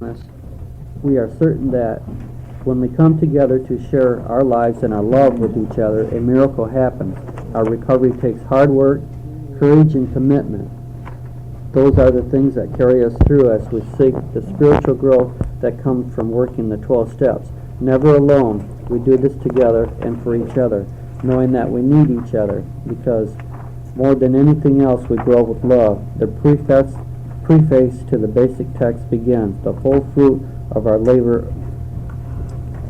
us, we are certain that when we come together to share our lives and our love with each other, a miracle happens. Our recovery takes hard work, courage, and commitment. Those are the things that carry us through as we seek the spiritual growth that comes from working the 12 steps. Never alone. We do this together and for each other, knowing that we need each other, because more than anything else we grow with love. The preface to the basic text begins. The full fruit of our labor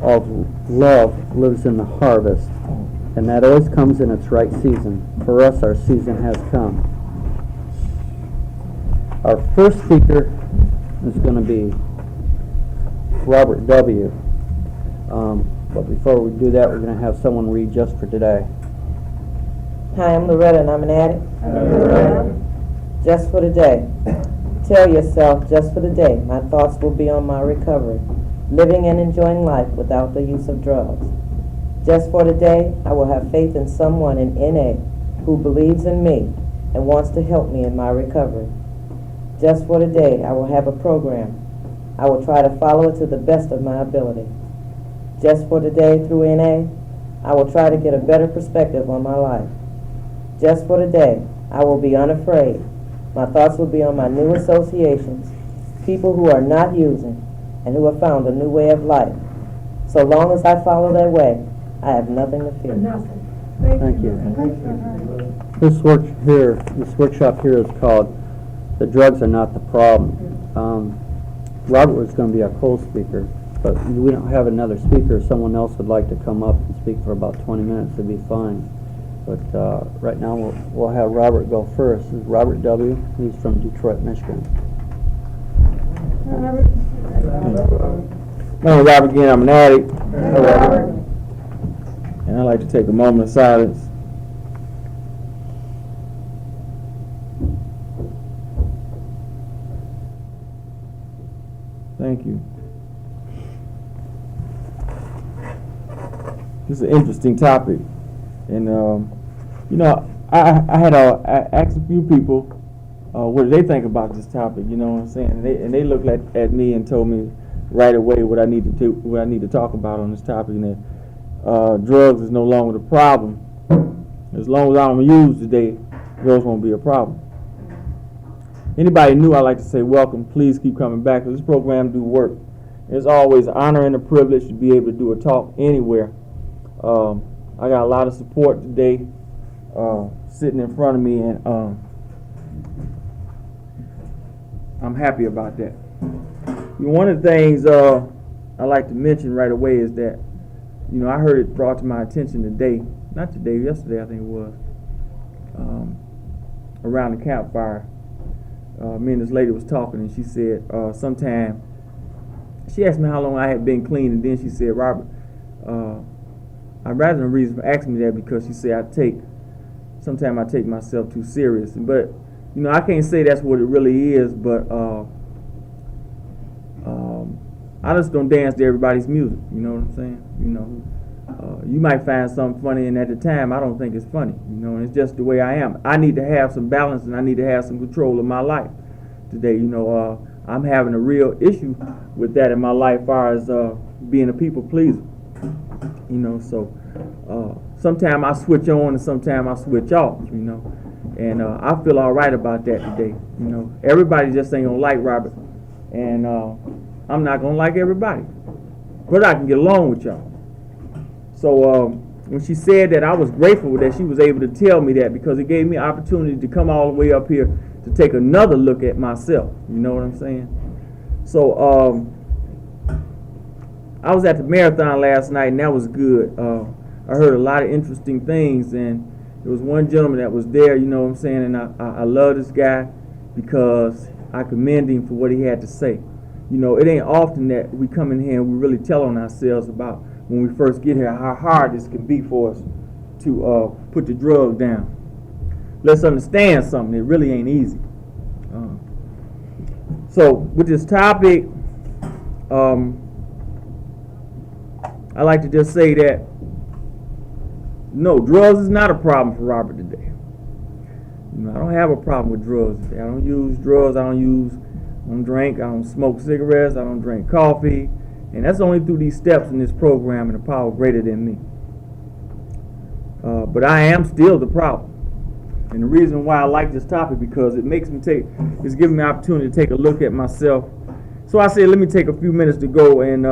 of love lives in the harvest, and that always comes in its right season. For us, our season has come. Our first speaker is going to be Robert W. But before we do that, we're going to have someone read Just for Today. Hi, I'm Loretta, and I'm an addict. Just for today. Tell yourself, just for the day, my thoughts will be on my recovery, living and enjoying life without the use of drugs. Just for today, I will have faith in someone in NA who believes in me and wants to help me in my recovery. Just for today, I will have a program. I will try to follow it to the best of my ability. Just for today, through NA, I will try to get a better perspective on my life. Just for today, I will be unafraid. My thoughts will be on my new associations, people who are not using and who have found a new way of life. So long as I follow their way, I have nothing to fear. Thank you. This workshop here is called "The Drugs Are Not the Problem." Robert was going to be our co-speaker, but we don't have another speaker. If someone else would like to come up and speak for about 20 minutes, it'd be fine. But right now we'll have Robert go first. This is Robert W. He's from Detroit, Michigan. My name is Robert again. I'm an addict. And I'd like to take a moment of silence. Thank you. This is an interesting topic. And, I had asked a few people what do they think about this topic, you know what I'm saying? And they looked at me and told me right away what I need to talk about on this topic, and that drugs is no longer the problem. As long as I don't use today, drugs won't be a problem. Anybody new, I'd like to say welcome. Please keep coming back, because this program do work. It's always an honor and a privilege to be able to do a talk anywhere. I got a lot of support today sitting in front of me, and I'm happy about that. One of the things I like to mention right away is that, I heard it brought to my attention yesterday I think it was, around the campfire. Me and this lady was talking, and she said she asked me how long I had been clean, and then she said, Robert, I'd rather the reason for asking me that, because she said sometimes I take myself too serious. But, I can't say that's what it really is, but I just don't dance to everybody's music, you know what I'm saying? You might find something funny, and at the time I don't think it's funny, and it's just the way I am. I need to have some balance, and I need to have some control of my life today. I'm having a real issue with that in my life as far as being a people pleaser. So sometimes I switch on and sometimes I switch off, and I feel all right about that today. Everybody just ain't gonna like Robert, and I'm not gonna like everybody, but I can get along with y'all. So when she said that, I was grateful that she was able to tell me that, because it gave me opportunity to come all the way up here to take another look at myself. You know what I'm saying? So I was at the marathon last night, and that was good. I heard a lot of interesting things, and there was one gentleman that was there, you know what I'm saying, and I love this guy because I commend him for what he had to say. It ain't often that we come in here and we really tell on ourselves about, when we first get here, how hard this can be for us to put the drug down. Let's understand something, it really ain't easy. So with this topic, I like to just say that, no, drugs is not a problem for Robert today. I don't have a problem with drugs today. I don't use drugs. I don't use don't drink, I don't smoke cigarettes, I don't drink coffee. And that's only through these steps in this program and a power greater than me. But I am still the problem. And the reason why I like this topic, because it makes me it's giving me an opportunity to take a look at myself. So I said, let me take a few minutes to go and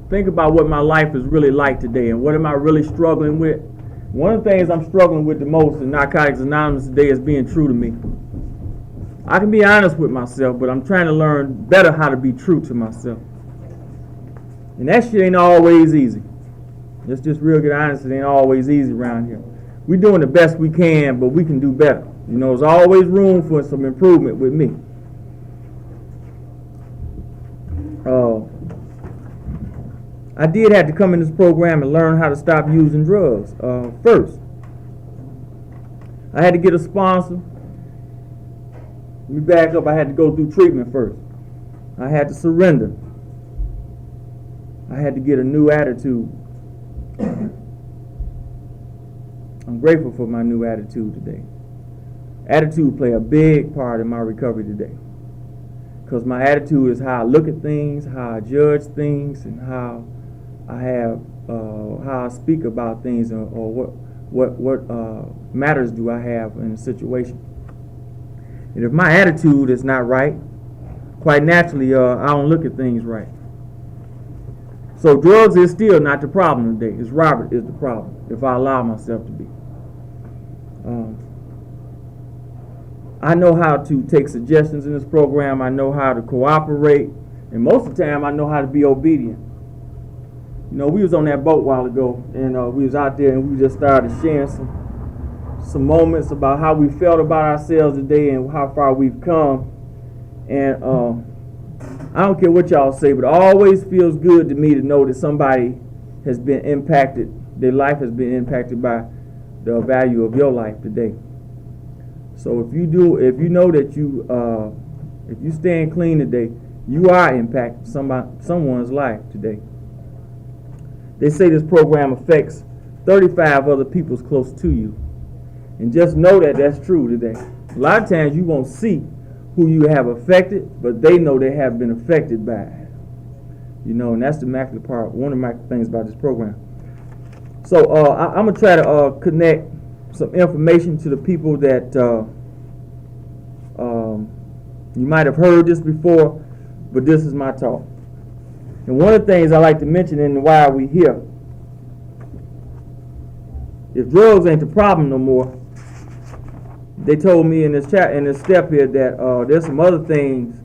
think about what my life is really like today and what am I really struggling with. One of the things I'm struggling with the most in Narcotics Anonymous today is being true to me. I can be honest with myself, but I'm trying to learn better how to be true to myself. And that shit ain't always easy. Let's just real get honest, it ain't always easy around here. We're doing the best we can, but we can do better. You know, there's always room for some improvement with me. I did have to come in this program and learn how to stop using drugs first. I had to get a sponsor. Let me back up. I had to go through treatment first. I had to surrender. I had to get a new attitude. I'm grateful for my new attitude today. Attitude play a big part in my recovery today. Because my attitude is how I look at things, how I judge things, and how I speak about things, or what matters do I have in a situation. And if my attitude is not right, quite naturally, I don't look at things right. So drugs is still not the problem today. It's Robert is the problem, if I allow myself to be. I know how to take suggestions in this program. I know how to cooperate. And most of the time, I know how to be obedient. You know, we was on that boat a while ago, and we was out there, and we just started sharing some moments about how we felt about ourselves today and how far we've come. And I don't care what y'all say, but it always feels good to me to know that somebody has been impacted, their life has been impacted by the value of your life today. So if you know that if you stand clean today, you are impacting someone's life today. They say this program affects 35 other people's close to you. And just know that that's true today. A lot of times you won't see who you have affected, but they know they have been affected by it. You know, and that's the immaculate part, one of the immaculate things about this program. So I'm going to try to connect some information to the people that you might have heard this before, but this is my talk. And one of the things I like to mention in why we here, if drugs ain't the problem no more, they told me in this step here that there's some other things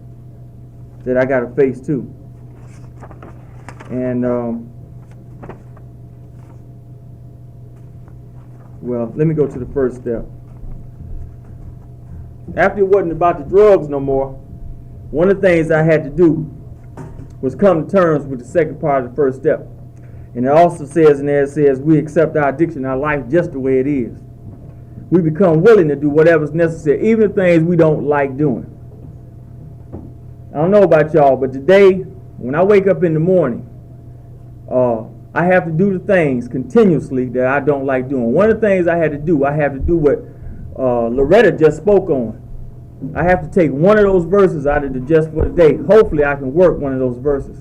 that I got to face too. And well, let me go to the first step. After it wasn't about the drugs no more, one of the things I had to do was come to terms with the second part of the first step. And it also says in there, it says, we accept our addiction, our life just the way it is. We become willing to do whatever's necessary, even the things we don't like doing. I don't know about y'all, but today, when I wake up in the morning, I have to do the things continuously that I don't like doing. One of the things I have to do what Loretta just spoke on. I have to take one of those verses out of the Just for the Day. Hopefully I can work one of those verses.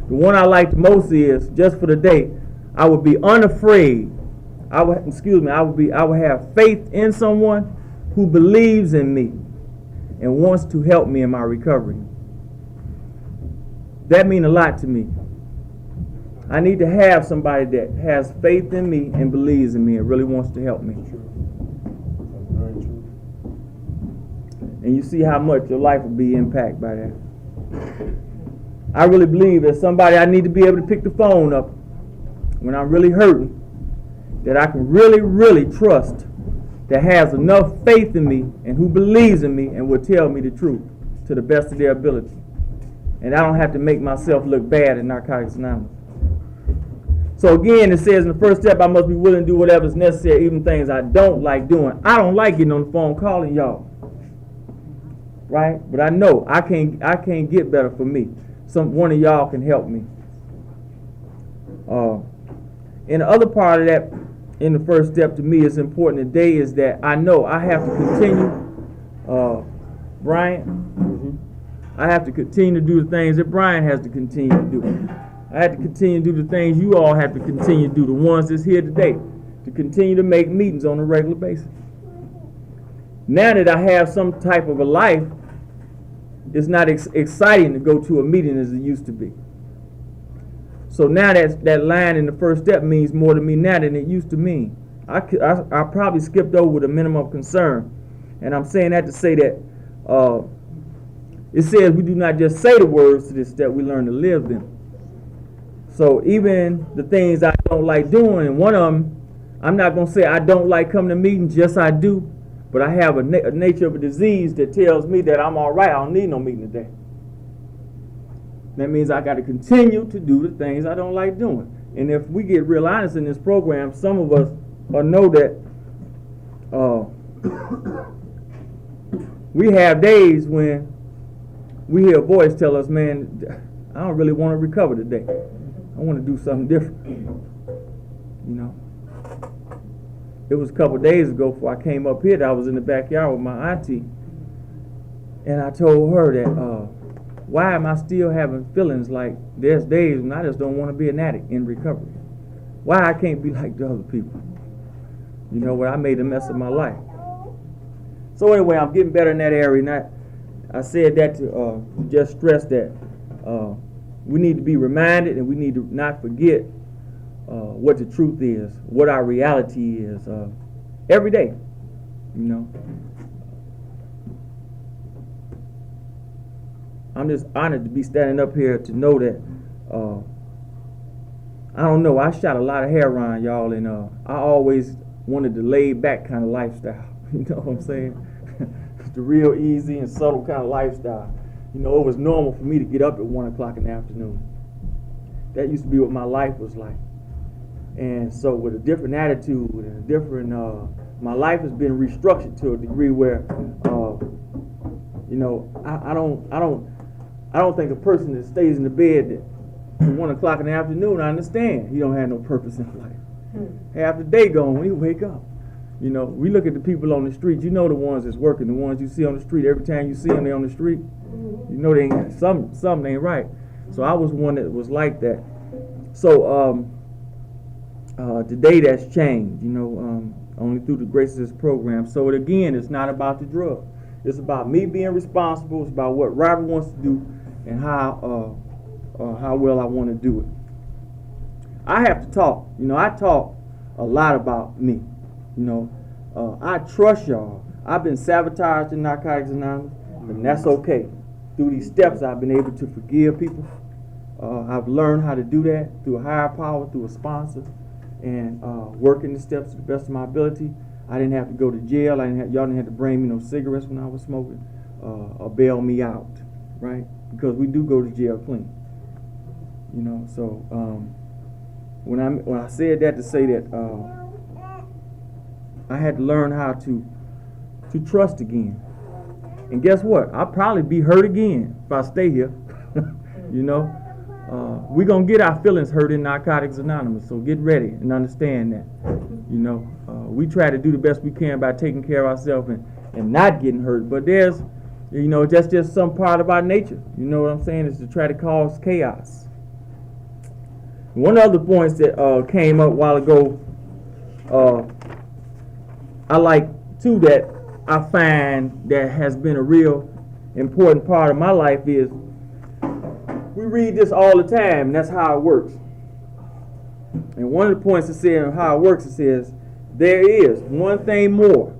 The one I like the most is, just for the day, I would be unafraid. I would have faith in someone who believes in me and wants to help me in my recovery. That means a lot to me. I need to have somebody that has faith in me and believes in me and really wants to help me. And you see how much your life will be impacted by that. I really believe that somebody I need to be able to pick the phone up when I'm really hurting, that I can really, really trust, that has enough faith in me and who believes in me and will tell me the truth to the best of their ability. And I don't have to make myself look bad in Narcotics Anonymous. So again, it says in the first step, I must be willing to do whatever is necessary, even things I don't like doing. I don't like getting on the phone calling y'all. Right? But I know I can't get better for me. One of y'all can help me. And the other part of that, in the first step to me, is important today, is that I know I have to continue Brian. I have to continue to do the things that Brian has to continue to do. I have to continue to do the things you all have to continue to do, the ones that's here today, to continue to make meetings on a regular basis. Now that I have some type of a life, it's not exciting to go to a meeting as it used to be. So now that line in the first step means more to me now than it used to mean. I probably skipped over the minimum of concern. And I'm saying that to say that it says we do not just say the words to this step, we learn to live them. So even the things I don't like doing, and one of them, I'm not going to say I don't like coming to meetings, yes I do, but I have a nature of a disease that tells me that I'm all right, I don't need no meeting today. That means I got to continue to do the things I don't like doing. And if we get real honest in this program, some of us know that we have days when we hear a voice tell us, man, I don't really want to recover today. I want to do something different. You know. It was a couple days ago before I came up here that I was in the backyard with my auntie, and I told her that why am I still having feelings like there's days when I just don't want to be an addict in recovery? Why I can't be like the other people? You know what? I made a mess of my life. So anyway, I'm getting better in that area. And I said that to just stress that we need to be reminded and we need to not forget what the truth is, what our reality is every day, you know. I'm just honored to be standing up here to know that, I don't know, I shot a lot of heroin, y'all, and I always wanted the laid back kind of lifestyle, you know what I'm saying? The real easy and subtle kind of lifestyle. You know, it was normal for me to get up at 1 o'clock in the afternoon. That used to be what my life was like. And so with a different attitude and a different, my life has been restructured to a degree where, you know, I don't think a person that stays in the bed at 1 o'clock in the afternoon, I understand he don't have no purpose in life. Half the day gone when he wake up. You know, we look at the people on the street, you know the ones that's working, the ones you see on the street, every time you see them, they on the street, you know they ain't, something ain't right. So I was one that was like that. So today that's changed, you know, only through the grace of this program. So again, it's not about the drug. It's about me being responsible. It's about what Robert wants to do and how well I want to do it. I have to talk. You know, I talk a lot about me. You know, I trust y'all. I've been sabotaged in Narcotics Anonymous, and that's okay. Through these steps, I've been able to forgive people. I've learned how to do that through a higher power, through a sponsor, and working the steps to the best of my ability. I didn't have to go to jail. Y'all didn't have to bring me no cigarettes when I was smoking, or bail me out, right? Because we do go to jail clean. You know, so when I said that to say that I had to learn how to trust again. And guess what? I'll probably be hurt again if I stay here. You know, we're going to get our feelings hurt in Narcotics Anonymous, so get ready and understand that. You know, we try to do the best we can by taking care of ourselves and not getting hurt, but there's, you know, that's just some part of our nature. You know what I'm saying? Is to try to cause chaos. One of the points that came up a while ago, I like too, that I find that has been a real important part of my life is we read this all the time, and that's how it works. And one of the points it says how it works, it says, there is one thing more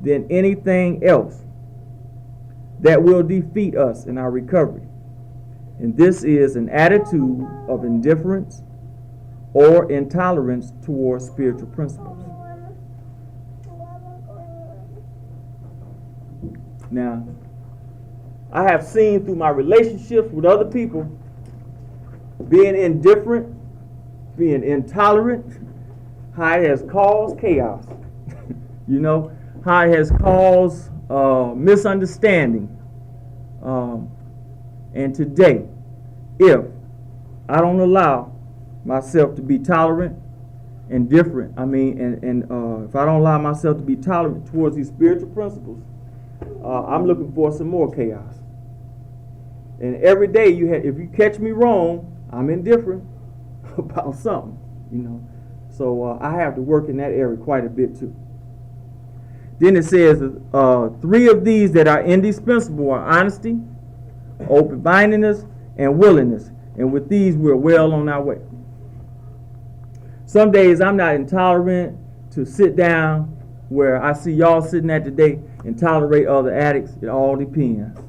than anything else that will defeat us in our recovery. And this is an attitude of indifference or intolerance towards spiritual principles. Now, I have seen through my relationships with other people, being indifferent, being intolerant, how it has caused chaos. You know, how it has caused misunderstanding. And today, if I don't allow myself to be tolerant, indifferent, if I don't allow myself to be tolerant towards these spiritual principles, I'm looking for some more chaos. And every day if you catch me wrong, I'm indifferent about something, you know. So I have to work in that area quite a bit too. Then it says, 3 of these that are indispensable are honesty, open-mindedness, and willingness. And with these, we're well on our way. Some days I'm not intolerant to sit down where I see y'all sitting at today and tolerate other addicts. It all depends.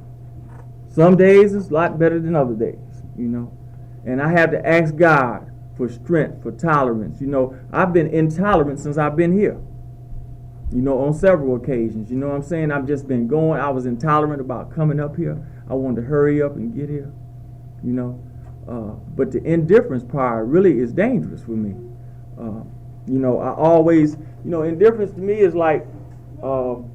Some days it's a lot better than other days, you know. And I have to ask God for strength, for tolerance. You know, I've been intolerant since I've been here. You know, on several occasions. You know what I'm saying? I've just been going. I was intolerant about coming up here. I wanted to hurry up and get here. You know. But the indifference part really is dangerous for me. You know, I always, you know, indifference to me is like, you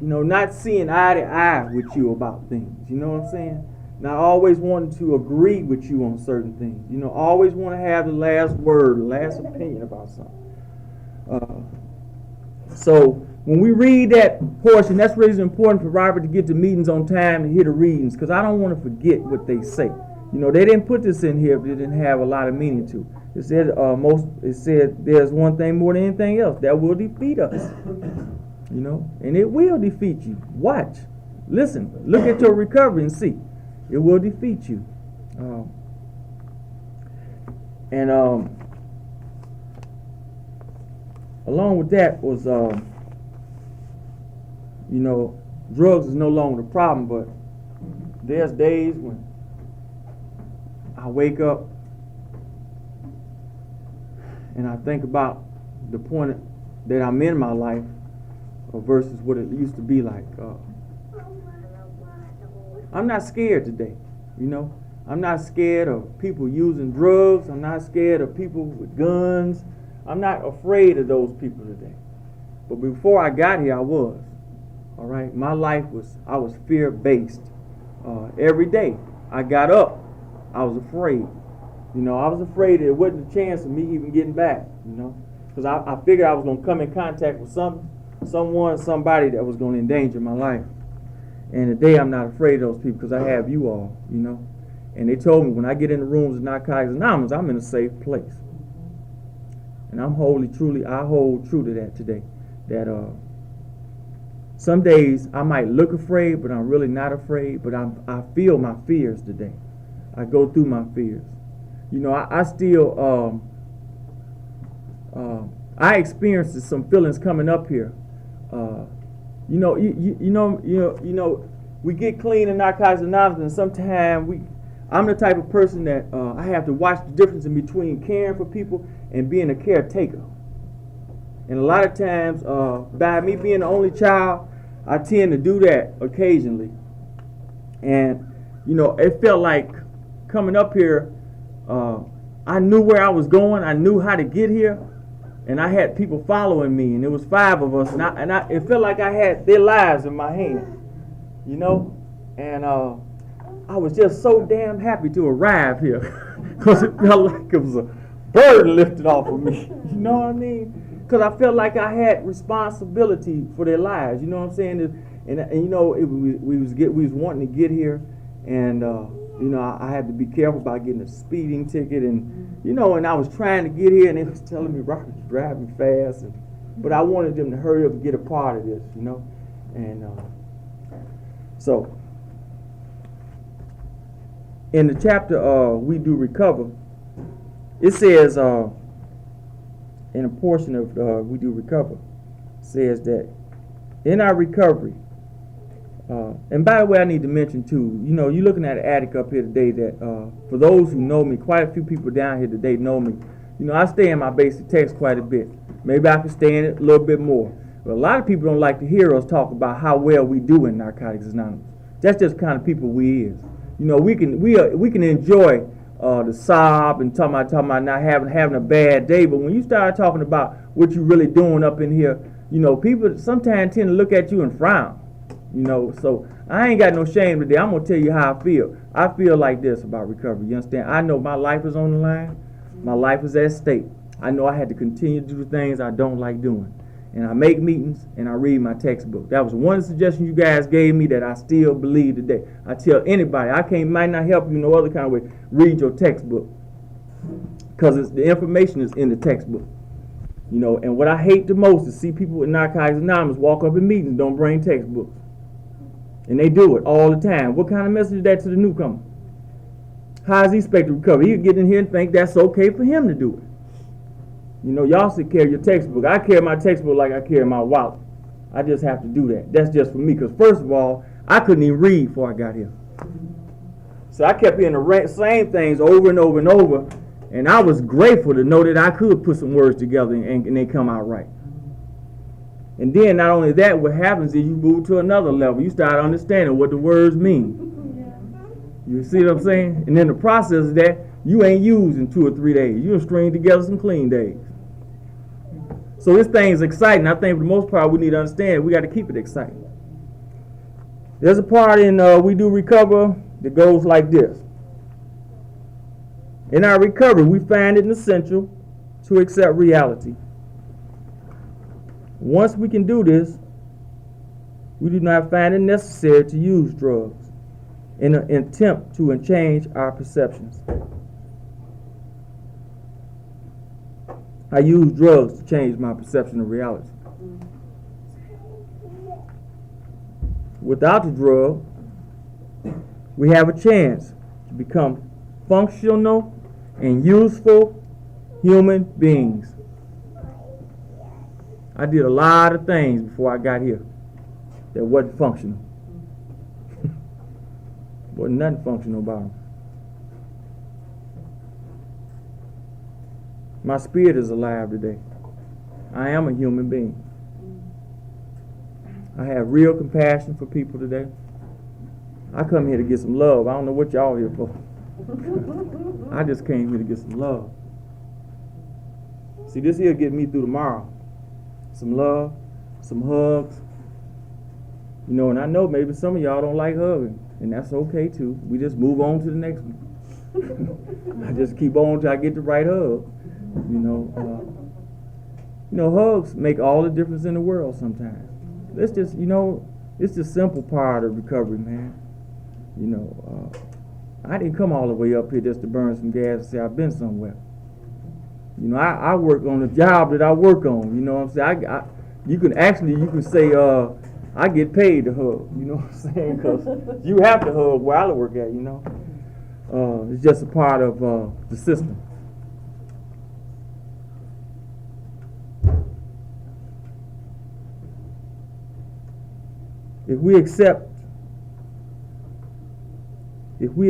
know, not seeing eye to eye with you about things. You know what I'm saying? Not always wanting to agree with you on certain things. You know, always want to have the last word, the last opinion about something. So when we read that portion, that's really important for Robert to get to meetings on time and hear the readings, because I don't want to forget what they say. You know, they didn't put this in here if it didn't have a lot of meaning to it. It said there's one thing more than anything else that will defeat us. You know, and it will defeat you. Watch, listen, look at your recovery and see. It will defeat you. Along with that was, you know, drugs is no longer the problem, but there's days when I wake up and I think about the point that I'm in my life versus what it used to be like. I'm not scared today, you know. I'm not scared of people using drugs. I'm not scared of people with guns. I'm not afraid of those people today. But before I got here, I was. All right? My life I was fear-based. Every day I got up, I was afraid. You know, I was afraid there wasn't a chance of me even getting back, you know. Because I figured I was going to come in contact with somebody that was going to endanger my life. And today I'm not afraid of those people because I have you all, you know. And they told me when I get in the rooms of Narcotics Anonymous, I'm in a safe place. And I hold true to that today. That some days I might look afraid, but I'm really not afraid. But I feel my fears today. I go through my fears. You know, I still I experienced some feelings coming up here. You know, we get clean in Narcotics Anonymous, and sometimes I'm the type of person that I have to watch the difference in between caring for people and being a caretaker. And a lot of times, by me being the only child, I tend to do that occasionally. And, you know, it felt like coming up here, I knew where I was going. I knew how to get here. And I had people following me, and there was 5 of us. And it felt like I had their lives in my hand, you know. And I was just so damn happy to arrive here because it felt like it was a burden lifted off of me. You know what I mean? Because I felt like I had responsibility for their lives. You know what I'm saying? And you know, we was wanting to get here, and you know, I had to be careful about getting a speeding ticket, and you know, and I was trying to get here, and they was telling me, Robert, you're driving fast, but I wanted them to hurry up and get a part of this, you know, and so. In the chapter We Do Recover, it says, in a portion of We Do Recover, says that in our recovery, and by the way, I need to mention too, you know, you're looking at an addict up here today that, for those who know me, quite a few people down here today know me. You know, I stay in my basic text quite a bit. Maybe I can stay in it a little bit more. But a lot of people don't like to hear us talk about how well we do in Narcotics Anonymous. That's just the kind of people we is. You know, we can enjoy the sob and talking about not having a bad day, but when you start talking about what you're really doing up in here, you know, people sometimes tend to look at you and frown. You know, so I ain't got no shame today. I'm gonna tell you how I feel. I feel like this about recovery. You understand? I know my life is on the line. My life is at stake. I know I had to continue to do the things I don't like doing, and I make meetings, and I read my textbook. That was one suggestion you guys gave me that I still believe today. I tell anybody, might not help you no other kind of way, read your textbook. Because the information is in the textbook. You know, and what I hate the most is see people with Narcotics Anonymous walk up in meetings and don't bring textbooks. And they do it all the time. What kind of message is that to the newcomer? How is he expected to recover? He'll get in here and think that's okay for him to do it. You know, y'all should carry your textbook. I carry my textbook like I carry my wallet. I just have to do that. That's just for me. Because first of all, I couldn't even read before I got here. So I kept hearing the same things over and over and over. And I was grateful to know that I could put some words together and they come out right. And then not only that, what happens is you move to another level. You start understanding what the words mean. You see what I'm saying? And in the process of that, you ain't using 2 or 3 days. You'll string together some clean days. So this thing's exciting. I think for the most part we need to understand we got to keep it exciting. There's a part in We Do Recover that goes like this. In our recovery, we find it essential to accept reality. Once we can do this, we do not find it necessary to use drugs in an attempt to change our perceptions. I use drugs to change my perception of reality. Without the drug, we have a chance to become functional and useful human beings. I did a lot of things before I got here that wasn't functional. Wasn't nothing functional about them. My spirit is alive today. I am a human being. I have real compassion for people today. I come here to get some love. I don't know what y'all here for. I just came here to get some love. See, this here get me through tomorrow. Some love, some hugs. You know, and I know maybe some of y'all don't like hugging, and that's okay too. We just move on to the next one. I just keep on till I get the right hug. You know, hugs make all the difference in the world sometimes. It's just, it's the simple part of recovery, man. I didn't come all the way up here just to burn some gas and say I've been somewhere. I work on the job that I work on. You know what I'm saying? You can say I get paid to hug. You know what I'm saying? Because you have to hug where I work at. It's just a part of the system. If we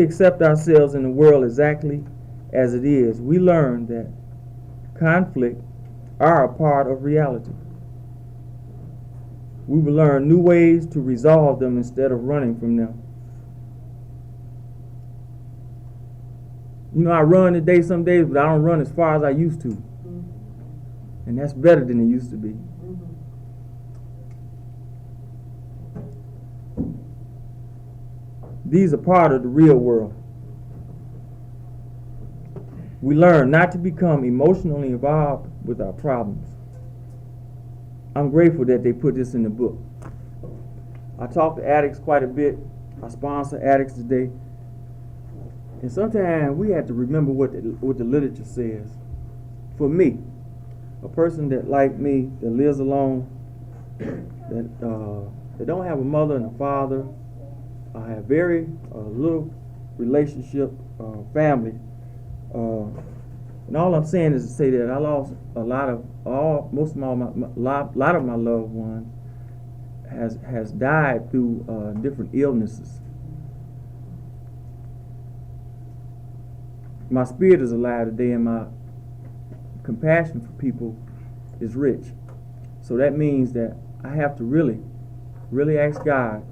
accept ourselves in the world exactly as it is, we learn that conflict are a part of reality. We will learn new ways to resolve them instead of running from them. I run today some days, but I don't run as far as I used to. And that's better than it used to be. These are part of the real world. We learn not to become emotionally involved with our problems. I'm grateful that they put this in the book. I talk to addicts quite a bit. I sponsor addicts today. And sometimes we have to remember what the literature says. For me, a person that like me, that lives alone, that don't have a mother and a father, I have very little relationship, family. And all I'm saying is to say that I lost a lot of my loved ones has died through different illnesses. My spirit is alive today, and my compassion for people is rich. So that means that I have to really, really ask God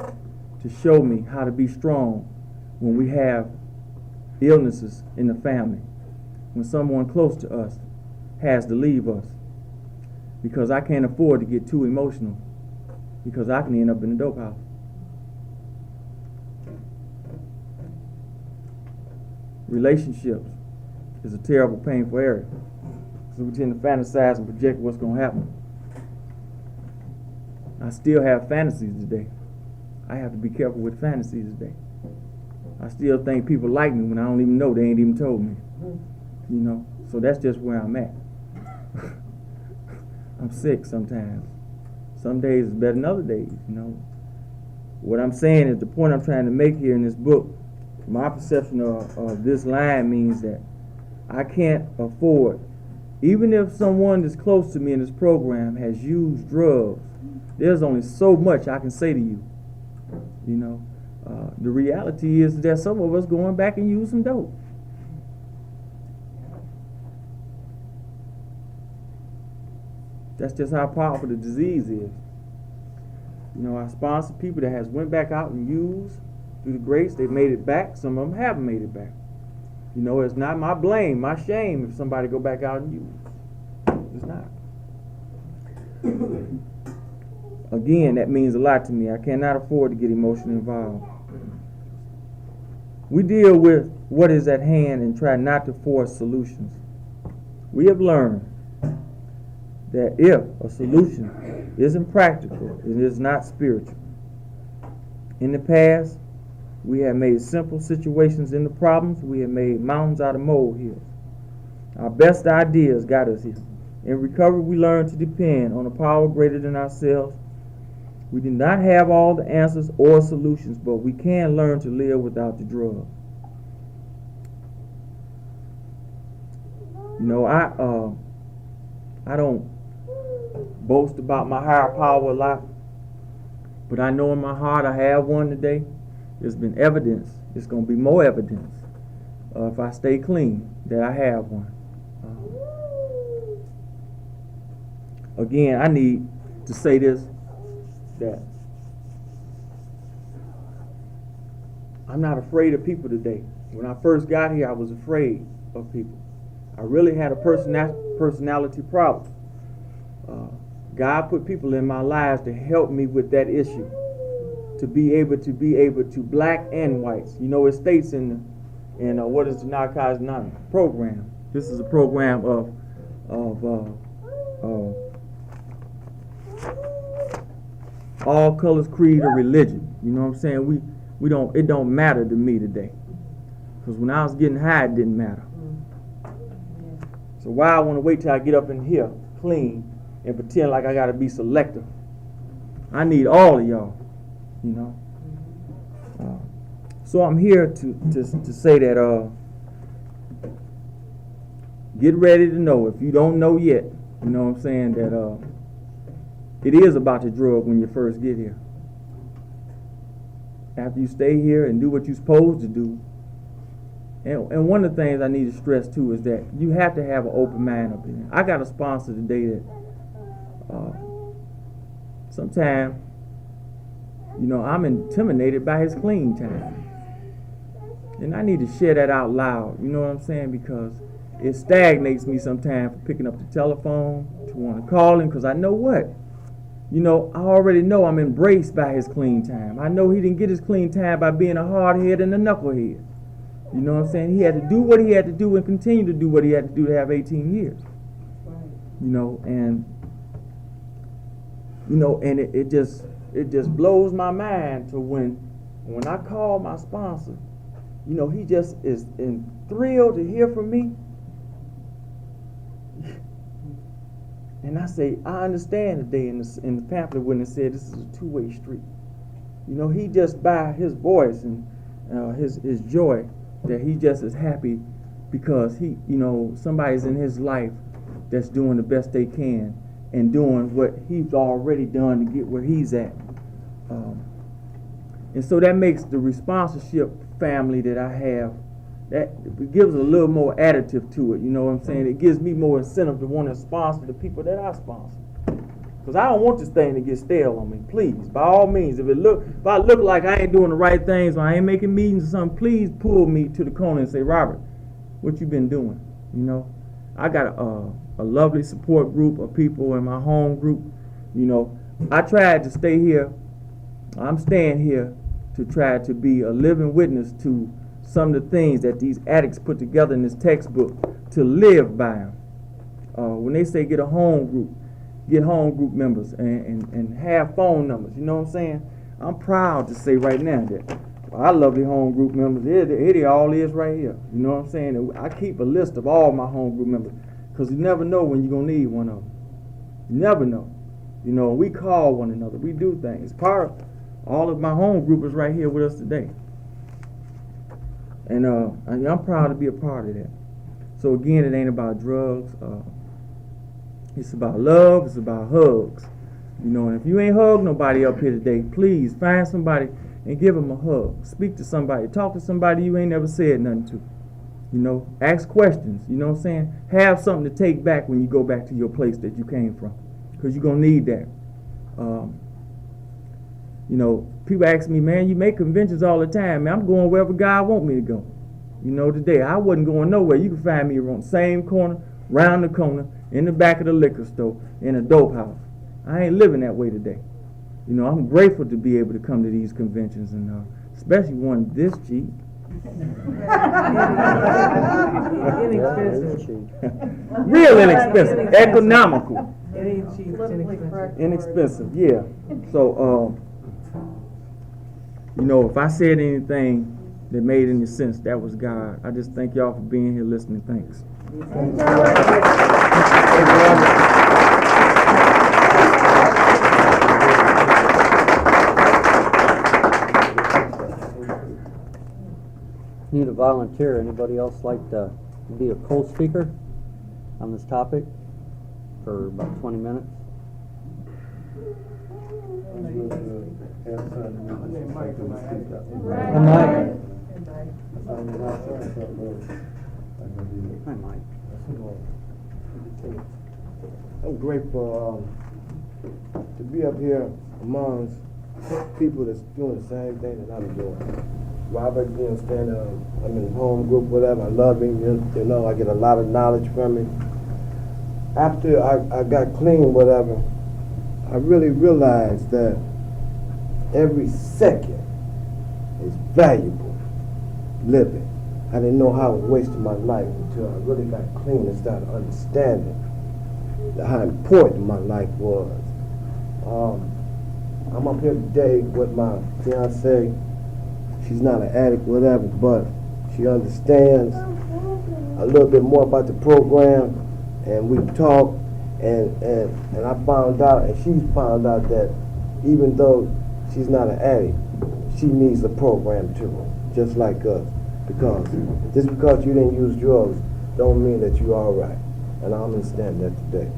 to show me how to be strong when we have illnesses in the family, when someone close to us has to leave us, because I can't afford to get too emotional, because I can end up in the dope house. Relationships is a terrible, painful area, so we tend to fantasize and project what's going to happen. I still have fantasies today. I have to be careful with fantasies today. I still think people like me when I don't even know. They ain't even told me. You know, so that's just where I'm at. I'm sick sometimes. Some days is better than other days, you know. What I'm saying is the point I'm trying to make here in this book, my perception of this line means that I can't afford, even if someone that's close to me in this program has used drugs, there's only so much I can say to you. You know, the reality is that some of us going back and using dope. That's just how powerful the disease is. You know, I sponsor people that has went back out and used through the grace. They made it back. Some of them haven't made it back. You know, it's not my blame, my shame if somebody go back out and use. It's not. Again, that means a lot to me. I cannot afford to get emotionally involved. We deal with what is at hand and try not to force solutions. We have learned that if a solution isn't practical, it is not spiritual. In the past, we have made simple situations into problems. We have made mountains out of molehills. Our best ideas got us here. In recovery, we learn to depend on a power greater than ourselves. We do not have all the answers or solutions, but we can learn to live without the drug. You know, I don't boast about my higher power a lot, but I know in my heart I have one today. There's been evidence. There's going to be more evidence if I stay clean that I have one. Again, I need to say this, that I'm not afraid of people today. When I first got here, I was afraid of people. I really had a personality problem. God put people in my lives to help me with that issue, to be able to black and whites. You know, it states in what is the Narcotics Anonymous program. This is a program of all colors, creed, or religion. You know what I'm saying? We don't. It don't matter to me today, because when I was getting high, it didn't matter. So why I want to wait till I get up in here clean and pretend like I got to be selective? I need all of y'all, you know. So I'm here to say that get ready to know, if you don't know yet, you know what I'm saying, that it is about the drug when you first get here. After you stay here and do what you're supposed to do. And one of the things I need to stress too is that you have to have an open mind up in there. I got a sponsor today that sometimes, you know, I'm intimidated by his clean time. And I need to share that out loud, you know what I'm saying? Because it stagnates me sometimes for picking up the telephone, to want to call him, because I know what? You know, I already know I'm embraced by his clean time. I know he didn't get his clean time by being a hardhead and a knucklehead. You know what I'm saying? He had to do what he had to do and continue to do what he had to do to have 18 years. Right. You know, and it just blows my mind to when I call my sponsor, you know, he just is thrilled to hear from me. And I say, I understand today in the pamphlet when it said this is a two-way street. You know, he just by his voice and his joy, that he just is happy because he, you know, somebody's in his life that's doing the best they can and doing what he's already done to get where he's at. And so that makes the sponsorship family that I have, that it gives a little more additive to it, you know what I'm saying? It gives me more incentive to want to sponsor the people that I sponsor. Because I don't want this thing to get stale on me. Please, by all means, if I look like I ain't doing the right things or I ain't making meetings or something, please pull me to the corner and say, Robert, what you been doing? You know, I got a lovely support group of people in my home group. You know, I tried to stay here. I'm staying here to try to be a living witness to some of the things that these addicts put together in this textbook to live by them. When they say get a home group, get home group members and have phone numbers. You know what I'm saying? I'm proud to say right now that I love the home group members. Here they all is right here. You know what I'm saying? And I keep a list of all my home group members because you never know when you're going to need one of them. You never know. You know, we call one another. We do things. Part of all of my home group is right here with us today. And I'm proud to be a part of that. So again, it ain't about drugs. It's about love. It's about hugs. You know, and if you ain't hugged nobody up here today, please find somebody and give them a hug. Speak to somebody. Talk to somebody you ain't never said nothing to. You know, ask questions. You know what I'm saying? Have something to take back when you go back to your place that you came from, because you're going to need that. You know, people ask me, man, you make conventions all the time. Man, I'm going wherever God want me to go. You know, today, I wasn't going nowhere. You can find me around the same corner, round the corner, in the back of the liquor store, in a dope house. I ain't living that way today. You know, I'm grateful to be able to come to these conventions, and especially one this cheap. Real inexpensive, economical. It ain't cheap, it's inexpensive. Inexpensive, yeah. So, you know, if I said anything that made any sense, that was God. I just thank y'all for being here listening. Thanks. Need a volunteer. Anybody else like to be a co-speaker on this topic for about 20 minutes? Hi, Mike. I'm grateful to be up here amongst people that's doing the same thing that I'm doing. Robert, you understand, I'm in home group, whatever, I love him, you know, I get a lot of knowledge from him. After I got clean, whatever, I really realized that every second is valuable living. I didn't know how I was wasting my life until I really got clean and started understanding how important my life was. I'm up here today with my fiance. She's not an addict, whatever, but she understands a little bit more about the program, and we talk, and I found out, and she's found out that even though she's not an addict, she needs a program too, just like us. Because just because you didn't use drugs don't mean that you're all right, and I understand that today.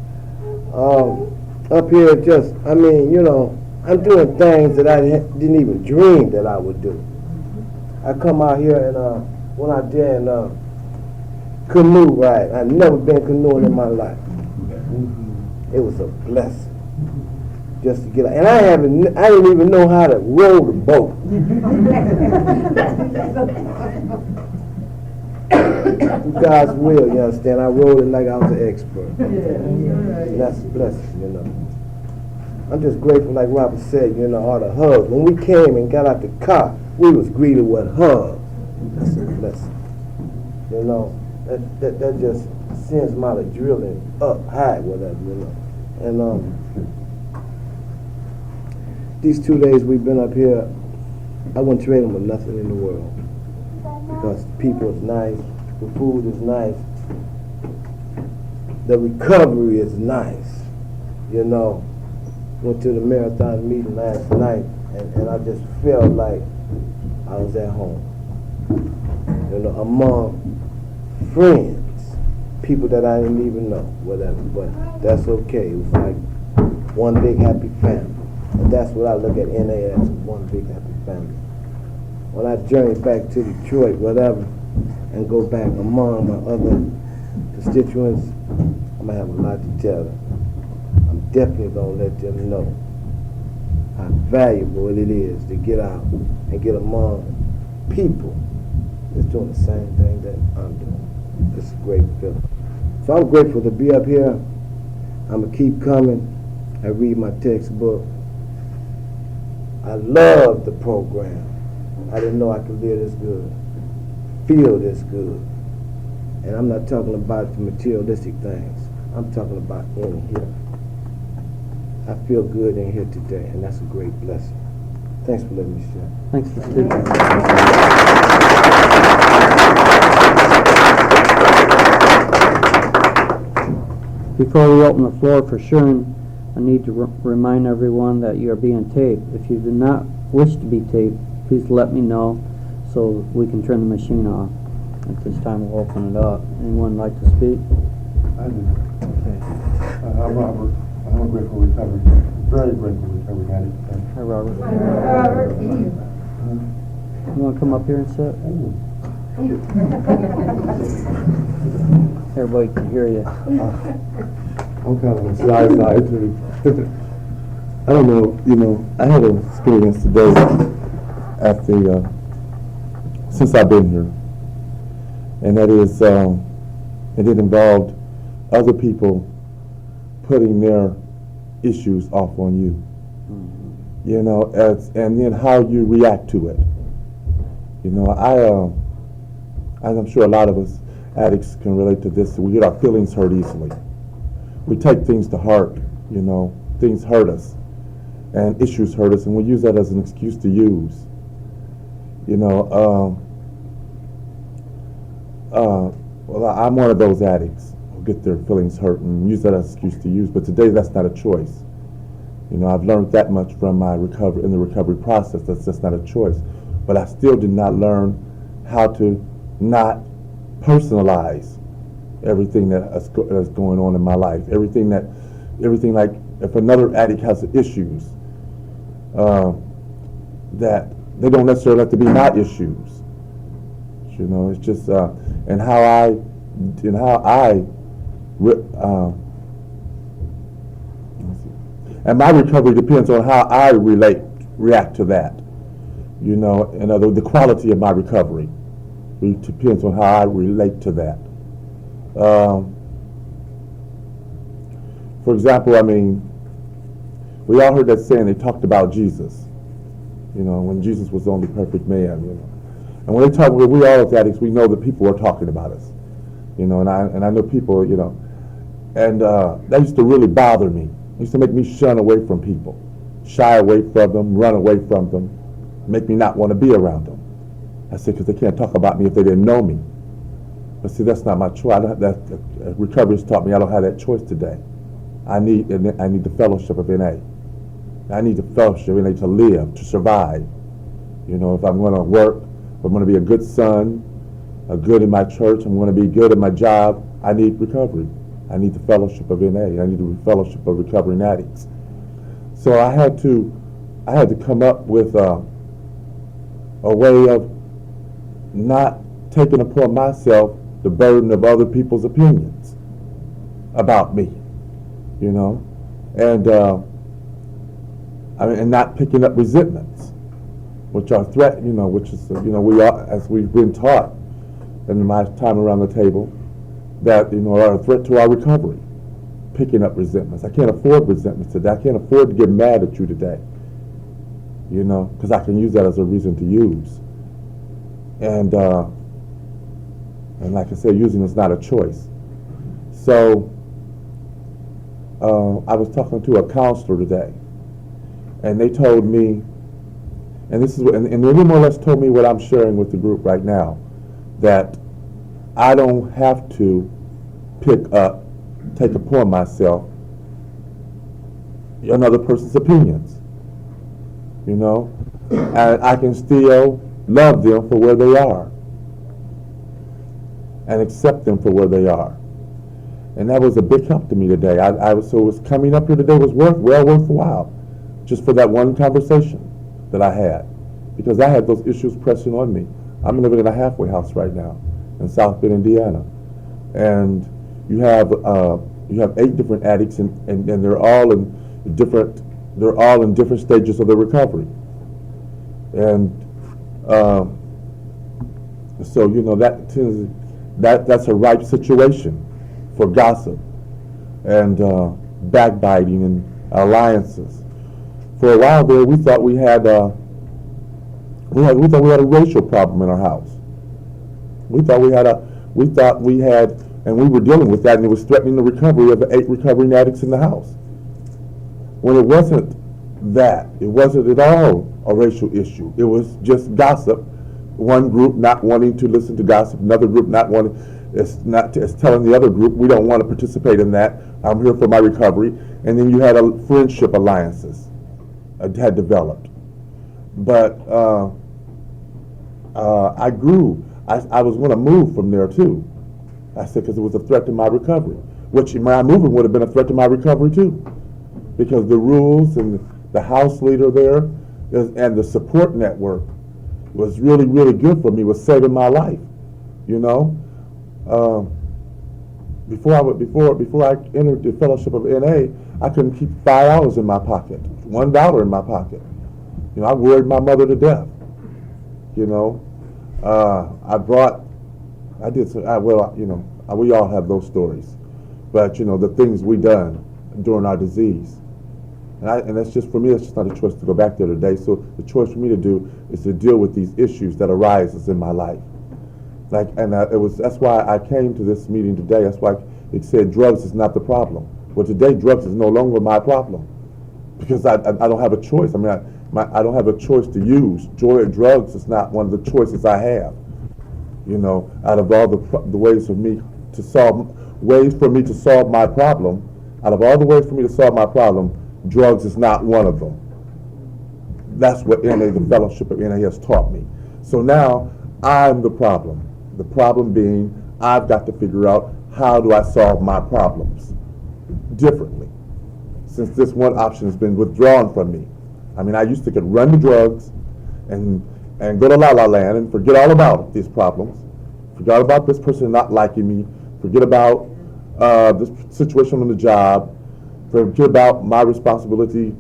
Up here, just, I mean, you know, I'm doing things that I didn't even dream that I would do. I come out here and when I did canoe ride, I've never been canoeing in my life. It was a blessing just to get out. And I didn't even know how to row the boat. God's will, you understand? I rode it like I was an expert. And that's a blessing, you know. I'm just grateful, like Robert said, you know, all the hugs. When we came and got out the car, we was greeted with hugs. That's a blessing. You know, that just sends my adrenaline up high, whatever, you know. And these 2 days we've been up here, I wouldn't trade them with nothing in the world. Because the people is nice, the food is nice, the recovery is nice, you know. Went to the marathon meeting last night, and I just felt like I was at home. You know, among friends, people that I didn't even know, whatever, but that's okay. It was like one big happy family. And that's what I look at NA as, one big happy family. When I journey back to Detroit, whatever, and go back among my other constituents, I'm going to have a lot to tell them. I'm definitely going to let them know how valuable it is to get out and get among people that's doing the same thing that I'm doing. It's a great feeling. So I'm grateful to be up here. I'm going to keep coming. I read my textbook. I love the program. I didn't know I could live this good, feel this good. And I'm not talking about the materialistic things. I'm talking about in here. I feel good in here today, and that's a great blessing. Thanks for letting me share. Thanks for speaking. Before we open the floor for sharing, I need to remind everyone that you are being taped. If you do not wish to be taped, please let me know so we can turn the machine off. At this time, we'll open it up. Anyone like to speak? I do. Okay. I'm Robert. I'm a grateful recovery, very grateful recovery addict. Hi, Robert. You want to come up here and sit? Everybody can hear you. I'm kind of on the shy side too. I don't know, I had an experience today at since I've been here. And that is, it involved other people putting their issues off on you. And then how you react to it. I'm sure a lot of us addicts can relate to this. We get our feelings hurt easily. We take things to heart, things hurt us, and issues hurt us, and we use that as an excuse to use. Well, I'm one of those addicts who get their feelings hurt and use that as an excuse to use, but today that's not a choice. I've learned that much from my recovery, in the recovery process. That's just not a choice. But I still did not learn how to not personalize everything that's going on in my life. Everything like if another addict has issues, that they don't necessarily have to be my issues. It's just and my recovery depends on how I react to that. The quality of my recovery depends on how I relate to that. For example, we all heard that saying. They talked about Jesus. When Jesus was the only perfect man. And when they talk, we all as addicts, we know that people are talking about us. And I know people. And that used to really bother me. It used to make me shun away from people, shy away from them, run away from them, make me not want to be around them. I said, because they can't talk about me if they didn't know me. But see, that's not my choice. Recovery has taught me I don't have that choice today. I need the fellowship of NA. I need the fellowship of NA to live, to survive. If I'm going to work, if I'm going to be a good son, a good in my church, I'm going to be good at my job, I need recovery. I need the fellowship of NA. I need the fellowship of recovering addicts. So I had to come up with a way of not taking upon myself the burden of other people's opinions about me, and not picking up resentments, which are threat, which is, we are, as we've been taught in my time around the table, that, are a threat to our recovery. Picking up resentments. I can't afford resentments today. I can't afford to get mad at you today, because I can use that as a reason to use. And like I said, using is not a choice. So I was talking to a counselor today, and they told me, and this is what, and they more or less told me what I'm sharing with the group right now, that I don't have to take upon myself another person's opinions, and I can still love them for where they are and accept them for where they are. And that was a big help to me today. So it was coming up here today was worthwhile, just for that one conversation that I had, because I had those issues pressing on me. I'm living in a halfway house right now in South Bend, Indiana, and you have 8 different addicts, and they're all in different stages of their recovery. And so that's a ripe situation for gossip and backbiting and alliances. For a while there, we thought we had a racial problem in our house. We thought we had, and we were dealing with that, and it was threatening the recovery of the 8 recovering addicts in the house. when it wasn't that. It wasn't at all a racial issue. It was just gossip. One group not wanting to listen to gossip, another group not wanting, it's telling the other group, we don't want to participate in that. I'm here for my recovery. And then you had friendship alliances had developed. But I grew. I was going to move from there too. I said, because it was a threat to my recovery, which my moving would have been a threat to my recovery too. Because the rules and the house leader there and the support network was really, really good for me, was saving my life, you know. Before I entered the fellowship of NA, I couldn't keep $5 in my pocket, $1 in my pocket. You know, I worried my mother to death. You know, we all have those stories, but you know, the things we done during our disease. And that's just, for me, that's just not a choice to go back there today. So the choice for me to do is to deal with these issues that arises in my life. That's why I came to this meeting today. That's why it said drugs is not the problem. Well, today drugs is no longer my problem because I don't have a choice. I mean, I don't have a choice to use. Drugs is not one of the choices I have. You know, out of all the ways for me to solve my problem, out of all the ways for me to solve my problem, drugs is not one of them. That's what NA, the fellowship of NA, has taught me. So now I'm the problem. The problem being, I've got to figure out, how do I solve my problems differently, since this one option has been withdrawn from me. I mean, I used to could run to drugs and go to La La Land and forget all about these problems, forget about this person not liking me, forget about this situation on the job, forget about my responsibility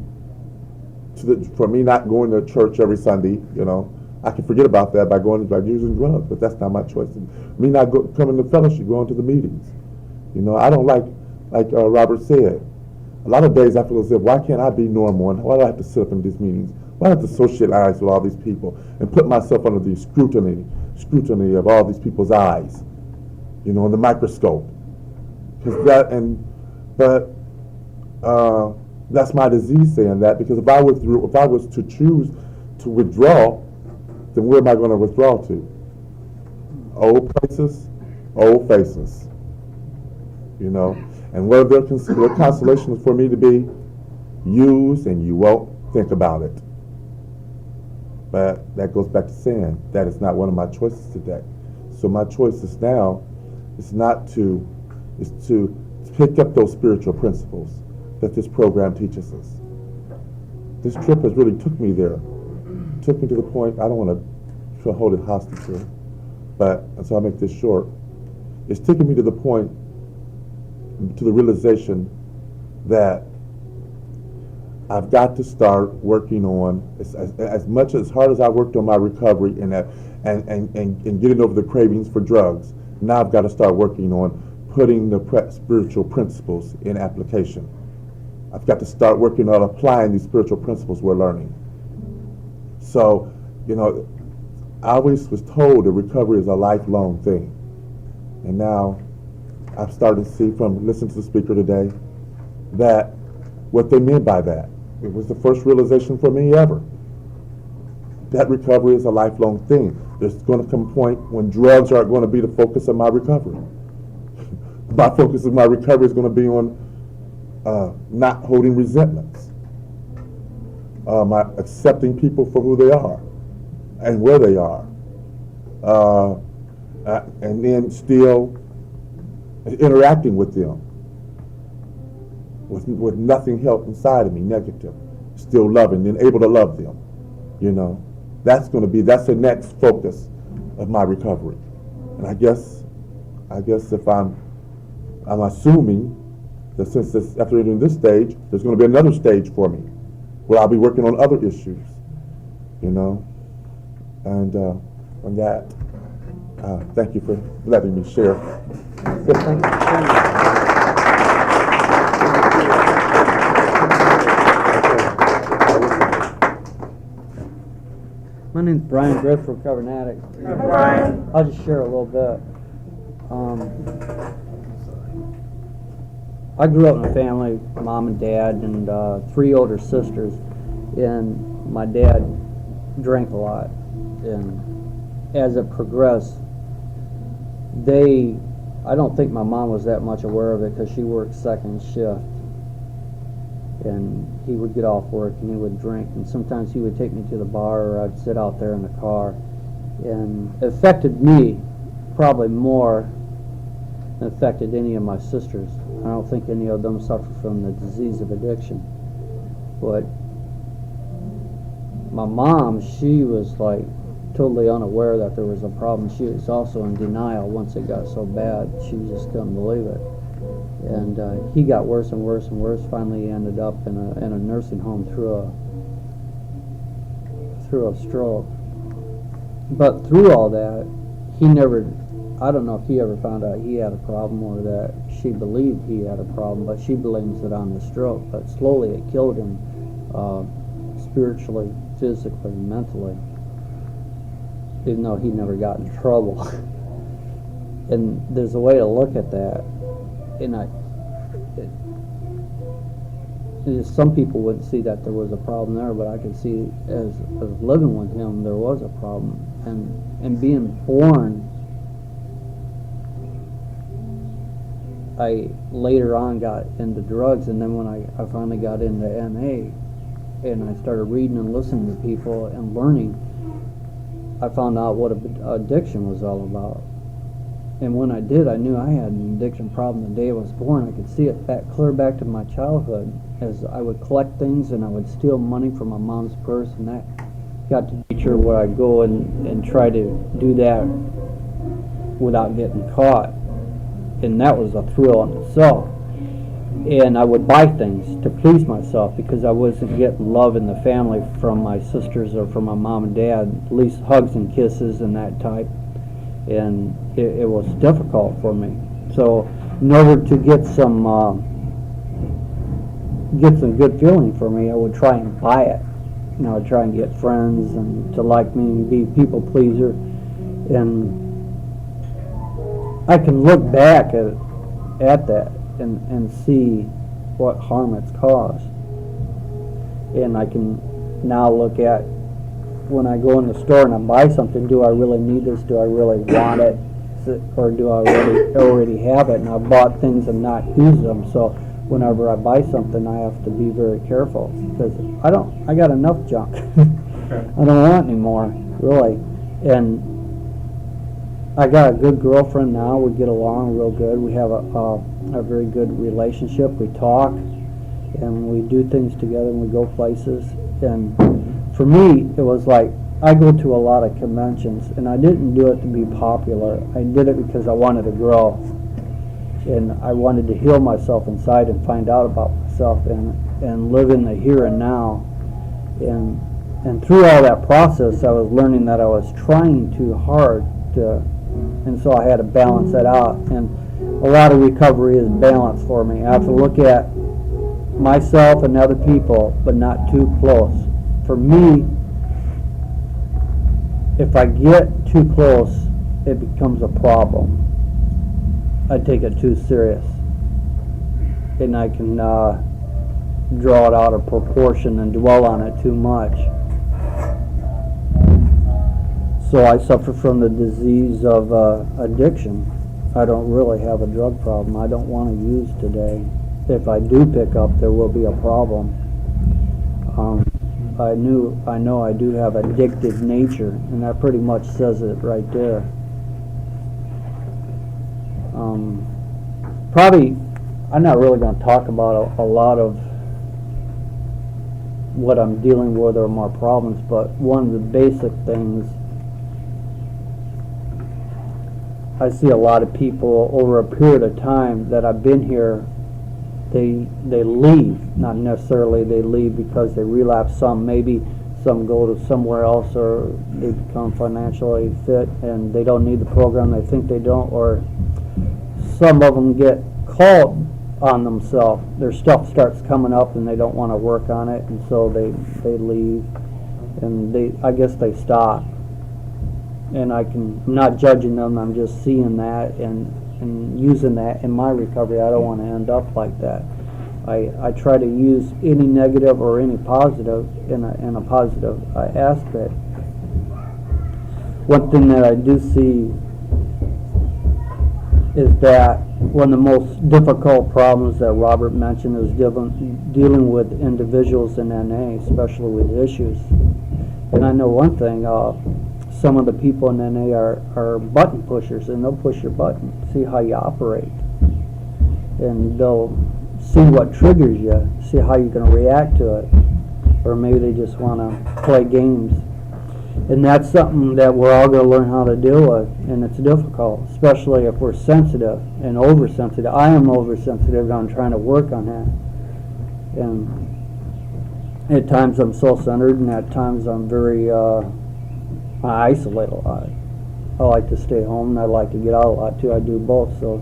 for me not going to church every Sunday. You know, I can forget about that by using drugs, but that's not my choice. Me not coming to fellowship, going to the meetings. You know, I don't like Robert said, a lot of days I feel as if, why can't I be normal, and why do I have to sit up in these meetings? Why do I have to socialize with all these people and put myself under the scrutiny of all these people's eyes, you know, in the microscope? That's my disease saying that, because if I was to choose to withdraw, then where am I going to withdraw to? Old places, old faces. You know, and where their consolation is for me to be used, and you won't think about it. But that goes back to saying that is not one of my choices today. So my choices now is to pick up those spiritual principles that this program teaches us. This trip has really took me there. Took me to the point, I don't want to hold it hostage here, and so I'll make this short. It's taken me to the point, to the realization that I've got to start working on, as hard as I worked on my recovery and getting over the cravings for drugs, now I've got to start working on putting the spiritual principles in application. I've got to start working on applying these spiritual principles we're learning. So, you know, I always was told that recovery is a lifelong thing. And now I've started to see from listening to the speaker today that what they meant by that. It was the first realization for me ever. That recovery is a lifelong thing. There's going to come a point when drugs aren't going to be the focus of my recovery. My focus of my recovery is going to be on not holding resentments, my accepting people for who they are and where they are, and then still interacting with them with nothing held inside of me negative, still loving and able to love them. You know, that's the next focus of my recovery. And I guess if I'm assuming that since after entering this stage, there's going to be another stage for me where I'll be working on other issues, you know. And on that, thank you for letting me share. Thank you. My name's Brian Griff, recovering addict. Hi, Brian. I'll just share a little bit. I grew up in a family, mom and dad, and 3 older sisters, and my dad drank a lot. And as it progressed, I don't think my mom was that much aware of it because she worked second shift. And he would get off work and he would drink, and sometimes he would take me to the bar, or I'd sit out there in the car. And it affected me probably more than it affected any of my sisters. I don't think any of them suffered from the disease of addiction. But my mom, she was like totally unaware that there was a problem. She was also in denial once it got so bad. She just couldn't believe it. And he got worse and worse and worse. Finally, he ended up in a nursing home through a stroke. But through all that, I don't know if he ever found out he had a problem or that she believed he had a problem, but she blames it on the stroke. But slowly it killed him spiritually, physically, mentally, even though he never got in trouble. And there's a way to look at that. And some people wouldn't see that there was a problem there, but I could see as living with him, there was a problem. And being born, I later on got into drugs, and then when I finally got into NA, and I started reading and listening to people and learning, I found out what addiction was all about. And when I did, I knew I had an addiction problem the day I was born. I could see it clear back to my childhood, as I would collect things and I would steal money from my mom's purse, and that got to the nature where I'd go and try to do that without getting caught. And that was a thrill in itself. And I would buy things to please myself because I wasn't getting love in the family from my sisters or from my mom and dad, at least hugs and kisses and that type. And it was difficult for me. So in order to get some good feeling for me, I would try and buy it. You know, I'd try and get friends and to like me and be people pleaser. And I can look back at that and see what harm it's caused. And I can now look at, when I go in the store and I buy something, do I really need this? Do I really want it? Or do I already have it? And I've bought things and not used them. So whenever I buy something, I have to be very careful because I got enough junk. I don't want any more, really. And I got a good girlfriend now. We get along real good. We have a very good relationship. We talk and we do things together and we go places. And for me, it was like, I go to a lot of conventions, and I didn't do it to be popular. I did it because I wanted to grow, and I wanted to heal myself inside and find out about myself and live in the here and now. And through all that process, I was learning that I was trying too hard and so I had to balance that out. And a lot of recovery is balance for me. I have to look at myself and other people, but not too close. For me, if I get too close, it becomes a problem. I take it too serious. And I can draw it out of proportion and dwell on it too much. So I suffer from the disease of addiction. I don't really have a drug problem. I don't want to use today. If I do pick up, there will be a problem. I know I do have addictive nature, and that pretty much says it right there. Probably, I'm not really going to talk about a lot of what I'm dealing with or my problems, but one of the basic things, I see a lot of people over a period of time that I've been here, they leave. Not necessarily they leave because they relapse. Some go to somewhere else, or they become financially fit and they don't need the program. They think they don't, or some of them get called on themselves. Their stuff starts coming up and they don't want to work on it, and so they leave, and I guess they stop. And I'm not judging them. I'm just seeing that, and and using that in my recovery. I don't want to end up like that. I try to use any negative or any positive in a positive aspect. One thing that I do see is that one of the most difficult problems that Robert mentioned is dealing with individuals in NA, especially with issues. And I know one thing, some of the people in NA are button pushers, and they'll push your button, see how you operate. And they'll see what triggers you, see how you're going to react to it. Or maybe they just want to play games. And that's something that we're all going to learn how to deal with, and it's difficult, especially if we're sensitive and oversensitive. I am oversensitive, and I'm trying to work on that. And at times I'm self-centered, and at times I'm very, I isolate a lot. I like to stay home, and I like to get out a lot too. I do both, so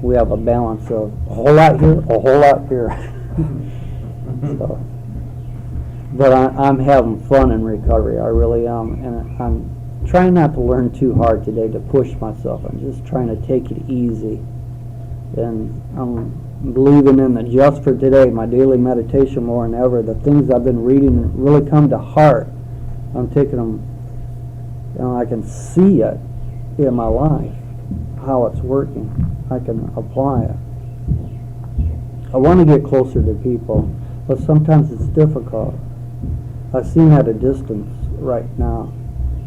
we have a balance of a whole lot here, a whole lot here. So. But I'm having fun in recovery, I really am, and I'm trying not to learn too hard today to push myself. I'm just trying to take it easy, and I'm believing in the just for today, my daily meditation more than ever. The things I've been reading really come to heart. I'm taking them, I can see it in my life, how it's working. I can apply it. I want to get closer to people, but sometimes it's difficult. I seem at a distance right now,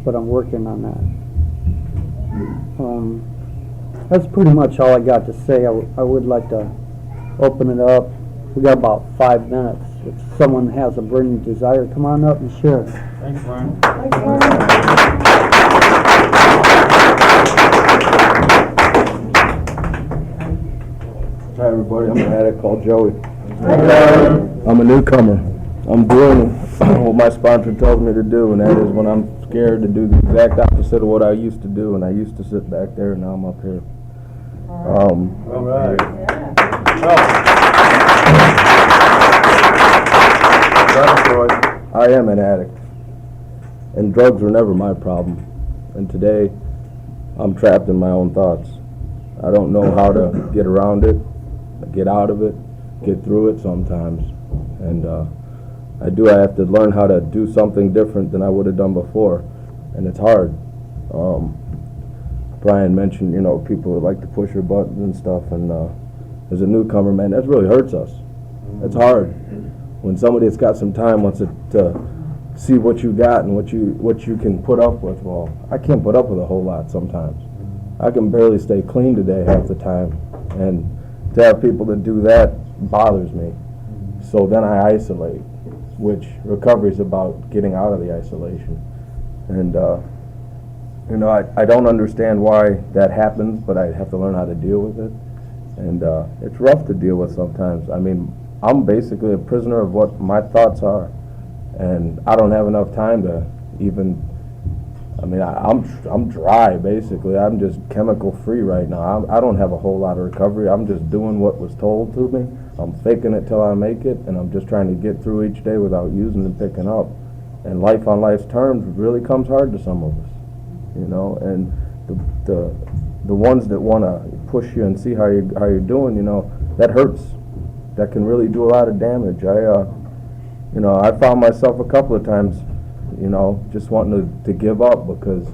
but I'm working on that. That's pretty much all I got to say. I would like to open it up. We got about 5 minutes. If someone has a burning desire, come on up and share. Thanks, Brian. Hi everybody, I'm an addict called Joey. I'm a newcomer. I'm doing what my sponsor tells me to do, and that is when I'm scared to do the exact opposite of what I used to do, and I used to sit back there, and now I'm up here. All right. I am an addict, and drugs were never my problem, and today I'm trapped in my own thoughts. I don't know how to get around it, get out of it, get through it sometimes, and I have to learn how to do something different than I would have done before, and it's hard. Brian mentioned, people that like to push your buttons and stuff, and as a newcomer, man, that really hurts us. It's hard. When somebody that's got some time wants to see what you got and what you can put up with, well, I can't put up with a whole lot sometimes. I can barely stay clean today half the time, and to have people that do that bothers me. So then I isolate, which recovery is about getting out of the isolation. And I don't understand why that happens, but I have to learn how to deal with it. And it's rough to deal with sometimes. I mean, I'm basically a prisoner of what my thoughts are, and I don't have enough time to even. I mean, I'm dry basically. I'm just chemical free right now. I don't have a whole lot of recovery. I'm just doing what was told to me. I'm faking it till I make it, and I'm just trying to get through each day without using and picking up. And life on life's terms really comes hard to some of us, And the ones that want to push you and see how you're doing, that hurts. That can really do a lot of damage. I found myself a couple of times, just wanting to give up because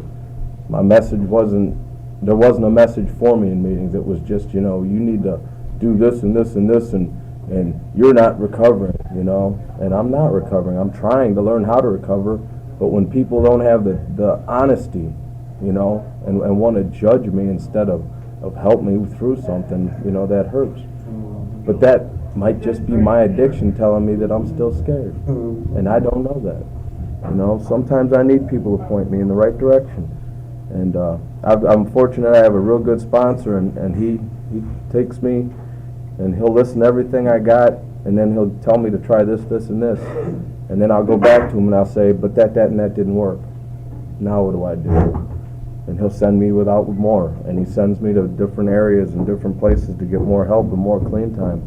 my message there wasn't a message for me in meetings. It was just, you need to do this and this and this, and you're not recovering, and I'm not recovering. I'm trying to learn how to recover, but when people don't have the honesty, and want to judge me instead of help me through something, that hurts. But that might just be my addiction telling me that I'm still scared, and I don't know that. Sometimes I need people to point me in the right direction, and I'm fortunate I have a real good sponsor, and he takes me, and he'll listen to everything I got, and then he'll tell me to try this, and this, and then I'll go back to him and I'll say, but that and that didn't work. Now what do I do? And he'll send me with more, and he sends me to different areas and different places to get more help and more clean time,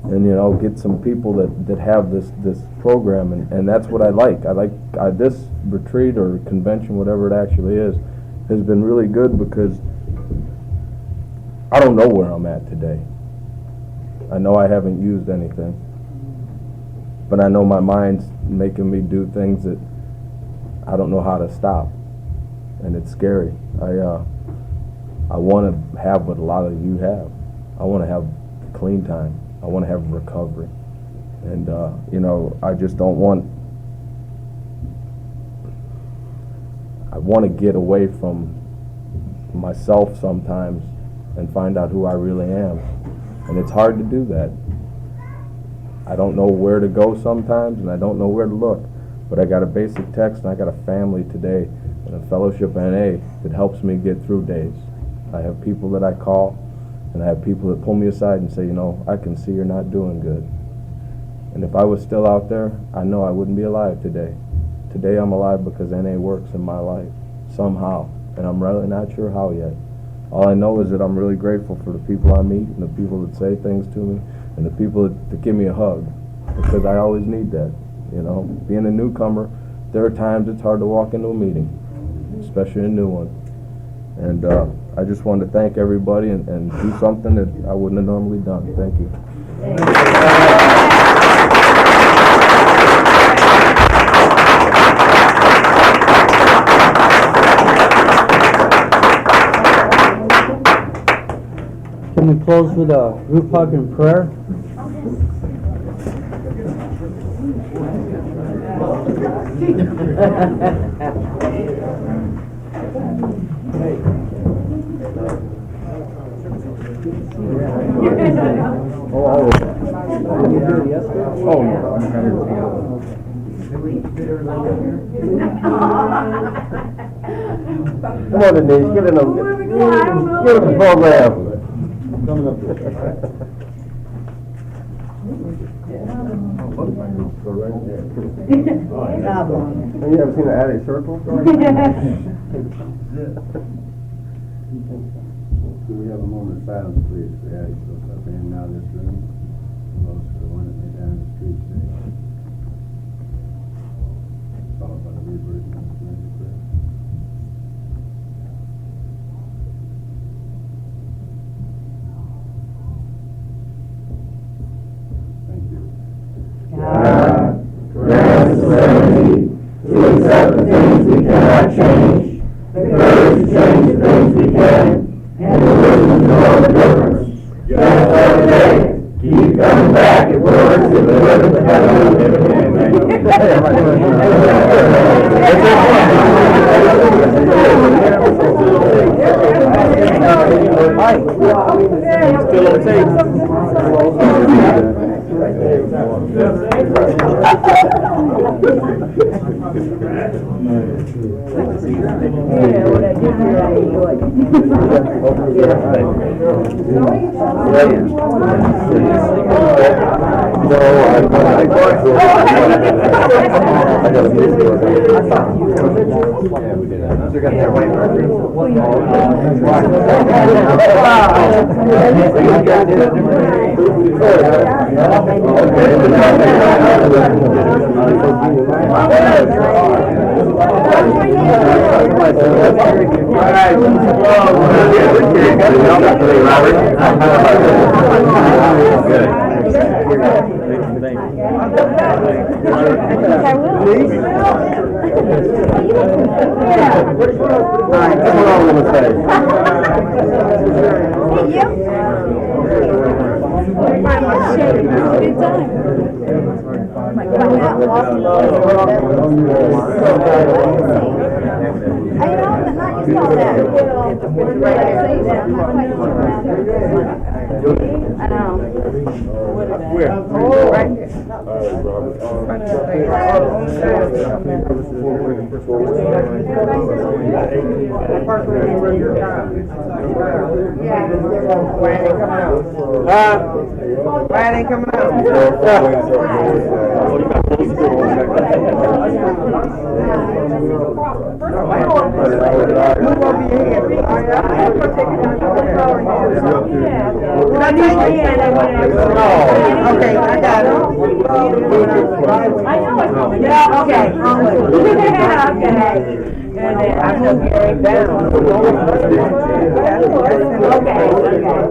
and get some people that have this program, and that's what I like. This retreat or convention, whatever it actually is, has been really good because I don't know where I'm at today. I know I haven't used anything, but I know my mind's making me do things that I don't know how to stop, and it's scary. I want to have what a lot of you have. I want to have clean time. I want to have recovery, and I just don't want. I want to get away from myself sometimes and find out who I really am. And it's hard to do that. I don't know where to go sometimes, and I don't know where to look. But I got a basic text, and I got a family today, and a fellowship NA that helps me get through days. I have people that I call, and I have people that pull me aside and say, I can see you're not doing good. And if I was still out there, I know I wouldn't be alive today. Today I'm alive because NA works in my life, somehow, and I'm really not sure how yet. All I know is that I'm really grateful for the people I meet and the people that say things to me and the people that give me a hug, because I always need that. Being a newcomer, there are times it's hard to walk into a meeting, especially a new one. And I just wanted to thank everybody and do something that I wouldn't have normally done. Thank you. Can we close with a group hug and prayer? Come on, Denise, give them the program. Have you ever seen an attic circle? Can we have a moment of silence, please, for the attic circle up in and out of this room? Most for the one that lay down in the street today. Followed by the reverse and the prayer. Thank you. God grants us serenity to accept the things we cannot change, the courage to change the things we can, and the wisdom to know the difference. Just for today, keep coming back. It works. It works. Still on tape. Brad ain't coming out. Okay, I got it. Yeah, okay. Okay. And then I took Gary down. Okay.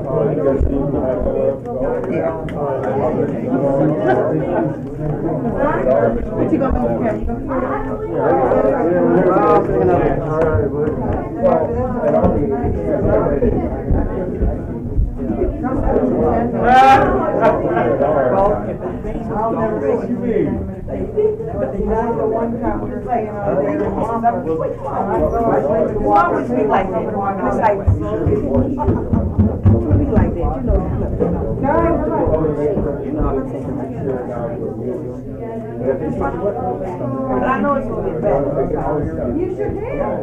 you gonna make the Always be like that. It's like, be like that, you know. But I know it's gonna be better. You should have.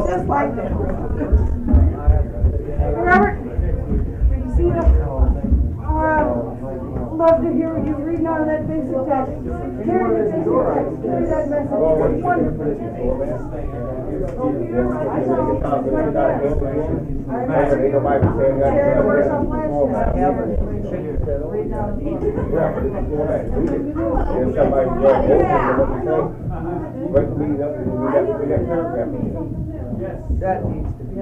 Just like that. Robert, did you see that? Love to hear you reading out of that basic text. Carry that message. It's wonderful. That needs to be.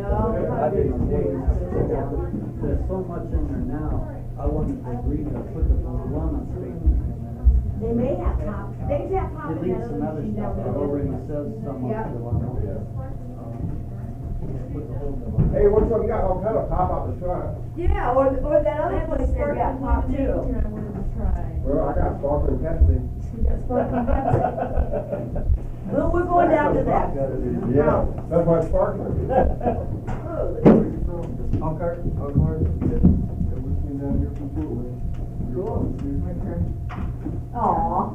There's so much in there now. I wanted to read the, put the Lama statement in there. They may have copies. They have copies. Delete some other stuff that already says some of the Lama. Hey, what's up? You got all kind of pop out the truck. Yeah, or that other place they got pop too. Well, I got sparkling Pepsi. Well, we're going down to that. Yeah, that's why it's sparkling. Aw.